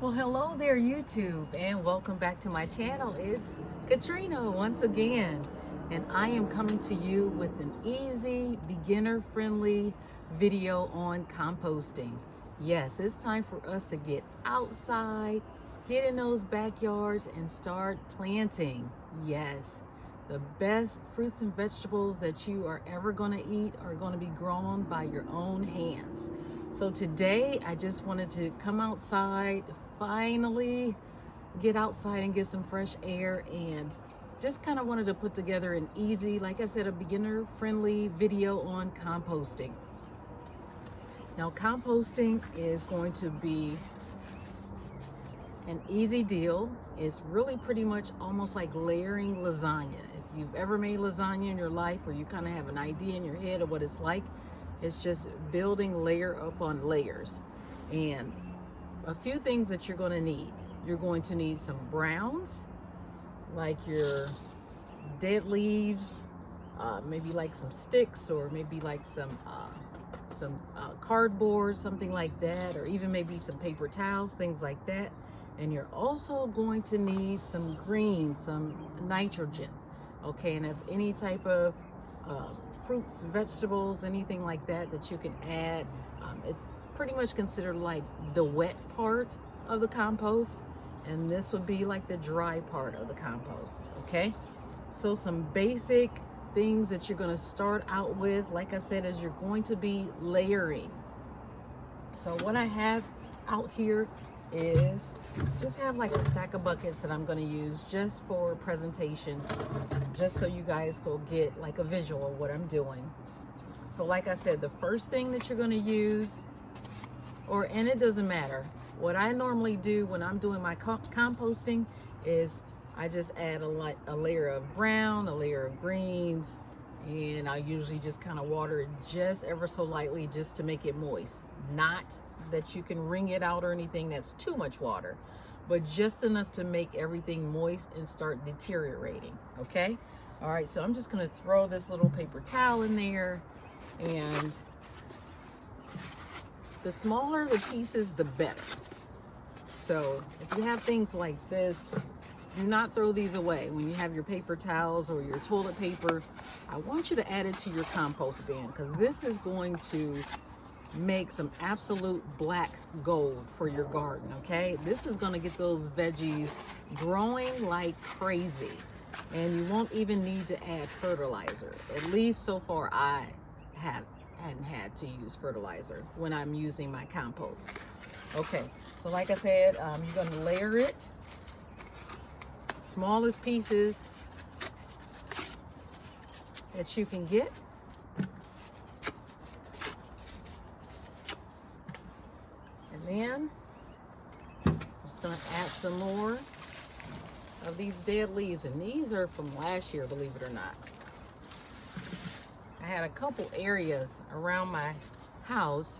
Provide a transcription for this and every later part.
Well, hello there, YouTube, and welcome back to my channel. It's Katrina once again, and I am coming to you with an easy, beginner-friendly video on composting. Yes, it's time for us to get outside, get in those backyards, and start planting. Yes, the best fruits and vegetables that you are ever going to eat are going to be grown by your own hands. So today I just wanted to come outside, finally get outside and get some fresh air, and just kind of wanted to put together an easy, like I said, a beginner friendly video on composting. Now composting is going to be an easy deal. It's really pretty much almost like layering lasagna. If you've ever made lasagna in your life, or you kind of have an idea in your head of what it's like, it's just building layer up on layers. And a few things that you're going to need. You're going to need some browns, like your dead leaves, maybe like some sticks, or maybe like some cardboard, something like that, or even maybe some paper towels, things like that. And you're also going to need some green, some nitrogen. Okay, and that's any type of fruits, vegetables, anything like that that you can add. It's pretty much considered like the wet part of the compost, and this would be like the dry part of the compost. Okay, so some basic things that you're going to start out with, like I said, is you're going to be layering. So what I have out here is just have like a stack of buckets that I'm going to use just for presentation, just so you guys will get like a visual of what I'm doing. So like I said, the first thing that you're going to use, and it doesn't matter, what I normally do when I'm doing my composting is I just add a layer of brown, a layer of greens, and I usually just kind of water it just ever so lightly, just to make it moist. Not that you can wring it out or anything that's too much water, but just enough to make everything moist and start deteriorating. Okay, all right, so I'm just going to throw this little paper towel in there, and the smaller the pieces, the better. So if you have things like this, do not throw these away. When you have your paper towels or your toilet paper, I want you to add it to your compost bin, because this is going to make some absolute black gold for your garden. Okay, this is going to get those veggies growing like crazy, and you won't even need to add fertilizer. At least so far I hadn't had to use fertilizer when I'm using my compost. Okay, so like I said, you're going to layer it, smallest pieces that you can get. And then I'm just going to add some more of these dead leaves, and these are from last year, believe it or not. I had a couple areas around my house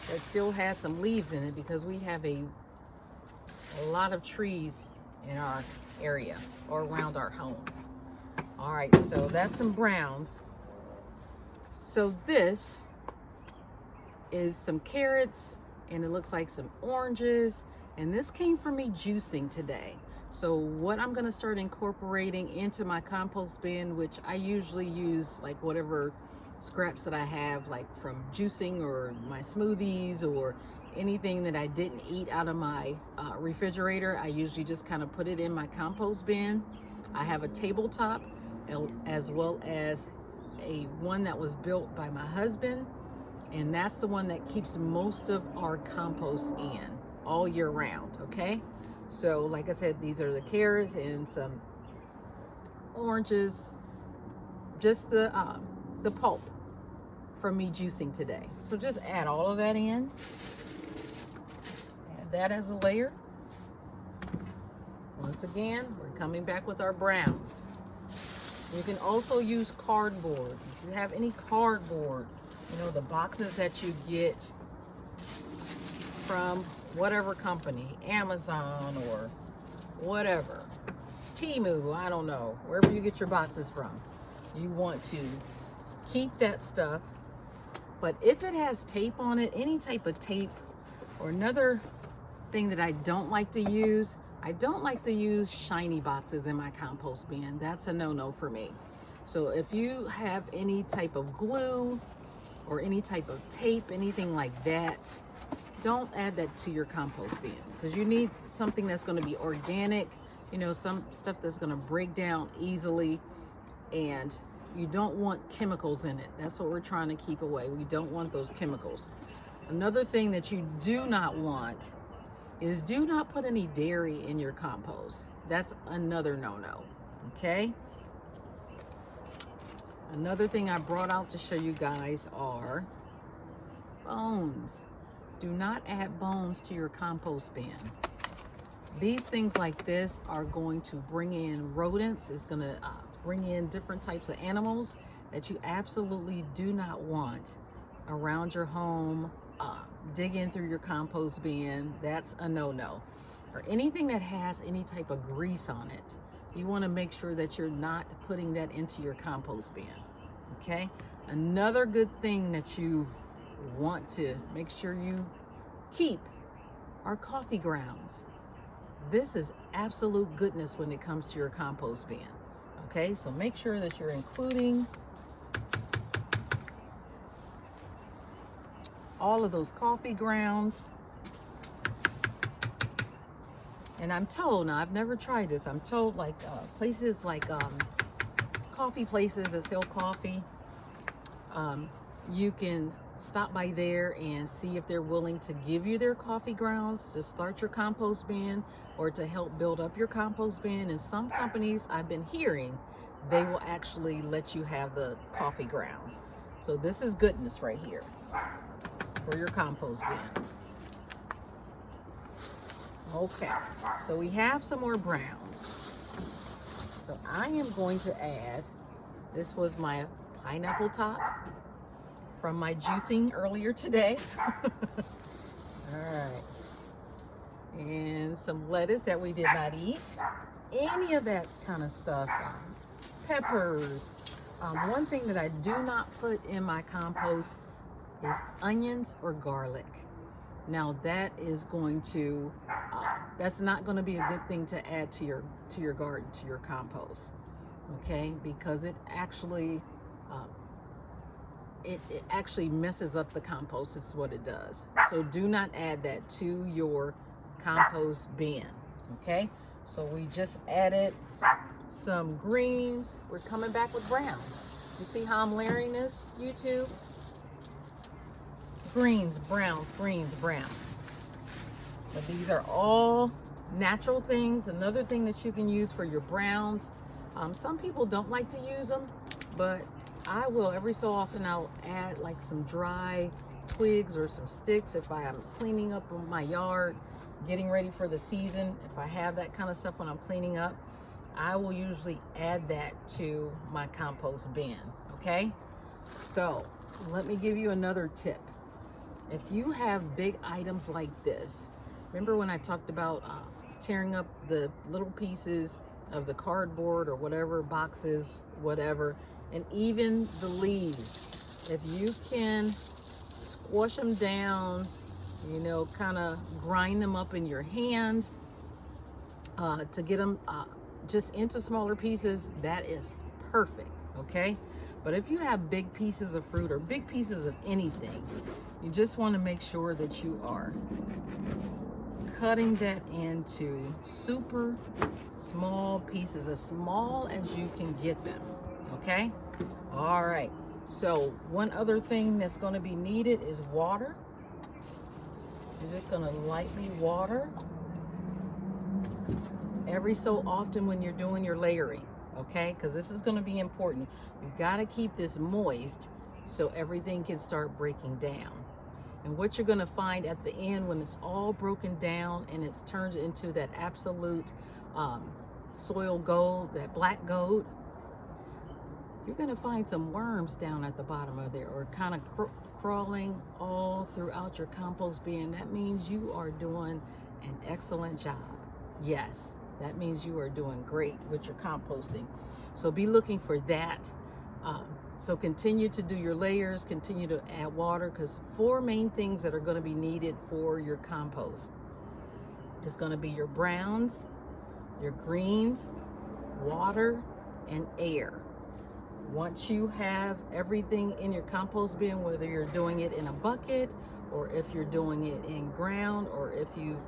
that still has some leaves in it, because we have a lot of trees in our area or around our home. All right, so that's some browns. So this is some carrots, and it looks like some oranges, and this came from me juicing today. So what I'm going to start incorporating into my compost bin, which I usually use like whatever scraps that I have, like from juicing or my smoothies or anything that I didn't eat out of my refrigerator, I usually just kind of put it in my compost bin. I have a tabletop, as well as one that was built by my husband, and that's the one that keeps most of our compost in all year round. Okay, so like I said, these are the carrots and some oranges, just the pulp from me juicing today. So just add all of that in, add that as a layer. Once again, we're coming back with our browns. You can also use cardboard. If you have any cardboard, you know, the boxes that you get from whatever company, Amazon or whatever, Temu, I don't know, wherever you get your boxes from, you want to keep that stuff. But if it has tape on it, any type of tape or another thing that I don't like to use shiny boxes in my compost bin. That's a no-no for me. So if you have any type of glue or any type of tape, anything like that, don't add that to your compost bin, because you need something that's going to be organic, you know, some stuff that's going to break down easily, and you don't want chemicals in it. That's what we're trying to keep away. We don't want those chemicals. Another thing that you do not want is do not put any dairy in your compost. That's another no-no, okay? Another thing I brought out to show you guys are bones. Do not add bones to your compost bin. These things like this are going to bring in rodents. It's going to bring in different types of animals that you absolutely do not want around your home. Dig in through your compost bin. That's a no-no. Or anything that has any type of grease on it, you want to make sure that you're not putting that into your compost bin. Okay? Another good thing that you want to make sure you keep are coffee grounds. This is absolute goodness when it comes to your compost bin. Okay, so make sure that you're including all of those coffee grounds. And I'm told, now I've never tried this, I'm told like places like coffee places that sell coffee, you can stop by there and see if they're willing to give you their coffee grounds to start your compost bin or to help build up your compost bin. And some companies I've been hearing, they will actually let you have the coffee grounds. So this is goodness right here for your compost bin. Okay, so we have some more browns. So I am going to add, this was my pineapple top from my juicing earlier today. All right. And some lettuce that we did not eat. Any of that kind of stuff. Peppers. One thing that I do not put in my compost is onions or garlic. Now that is going to, that's not going to be a good thing to add to your garden, to your compost. Okay, because it actually, it actually messes up the compost. It's what it does. So do not add that to your compost bin. Okay, so we just added some greens. We're coming back with brown. You see how I'm layering this, YouTube? Greens, browns, greens, browns. But these are all natural things. Another thing that you can use for your browns. Some people don't like to use them, but I will every so often. I'll add like some dry twigs or some sticks if I am cleaning up my yard, getting ready for the season. If I have that kind of stuff when I'm cleaning up, I will usually add that to my compost bin. Okay, so let me give you another tip. If you have big items like this, remember when I talked about tearing up the little pieces of the cardboard or whatever, boxes, whatever, and even the leaves, if you can squash them down, you know, kind of grind them up in your hand to get them just into smaller pieces, that is perfect. Okay, but if you have big pieces of fruit or big pieces of anything, you just want to make sure that you are cutting that into super small pieces, as small as you can get them. Okay, all right, so one other thing that's going to be needed is water. You're just going to lightly water every so often when you're doing your layering. Okay, because this is going to be important. You got to keep this moist so everything can start breaking down. And what you're going to find at the end, when it's all broken down and it's turned into that absolute soil gold, that black gold, you're going to find some worms down at the bottom of there, or kind of crawling all throughout your compost bin. That means you are doing an excellent job. Yes, that means you are doing great with your composting. So be looking for that. So continue to do your layers, continue to add water, because 4 main things that are going to be needed for your compost. It's going to be your browns, your greens, water, and air. Once you have everything in your compost bin, whether you're doing it in a bucket or if you're doing it in ground, or if you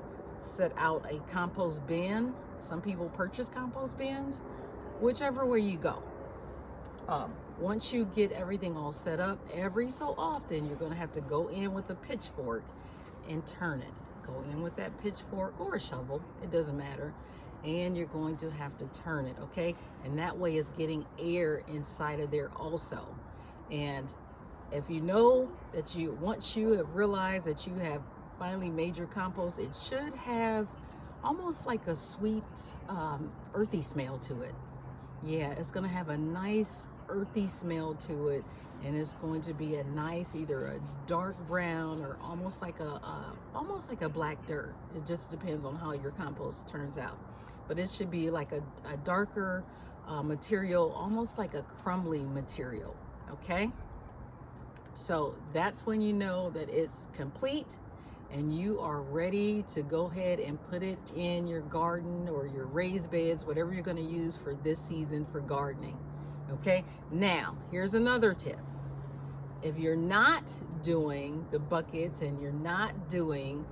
set out a compost bin, some people purchase compost bins, whichever way you go. Once you get everything all set up, every so often you're going to have to go in with a pitchfork and turn it. Go in with that pitchfork or a shovel, it doesn't matter, and you're going to have to turn it, okay? And that way it's getting air inside of there also. And if you know that once you have realized that you have finally made your compost, it should have almost like a sweet, earthy smell to it. Yeah, it's gonna have a nice earthy smell to it, and it's going to be a nice, either a dark brown or almost like a black dirt. It just depends on how your compost turns out. But it should be like a darker material, almost like a crumbly material, okay? So that's when you know that it's complete and you are ready to go ahead and put it in your garden or your raised beds, whatever you're going to use for this season for gardening. Okay, now here's another tip. If you're not doing the buckets and you're not doing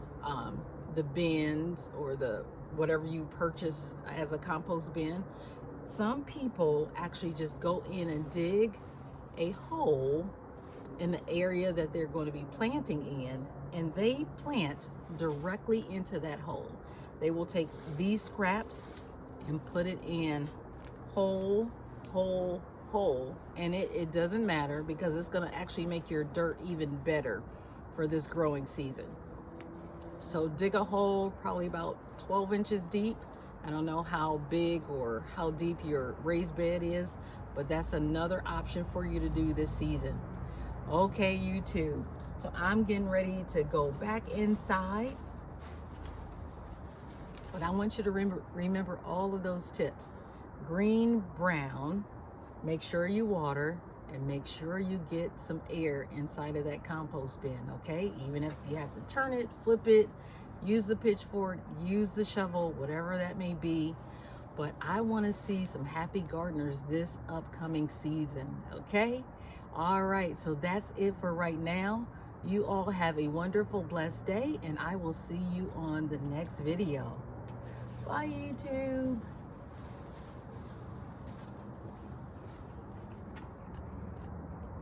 the bins or the whatever you purchase as a compost bin, some people actually just go in and dig a hole in the area that they're going to be planting in, and they plant directly into that hole. They will take these scraps and put it in hole, and it doesn't matter, because it's going to actually make your dirt even better for this growing season. So dig a hole probably about 12 inches deep. I don't know how big or how deep your raised bed is, but that's another option for you to do this season. Okay, YouTube, so I'm getting ready to go back inside, but I want you to remember all of those tips. Green, brown, make sure you water, and make sure you get some air inside of that compost bin, okay? Even if you have to turn it, flip it, use the pitchfork, use the shovel, whatever that may be. But I want to see some happy gardeners this upcoming season, okay? All right, so that's it for right now. You all have a wonderful, blessed day, and I will see you on the next video. Bye, YouTube.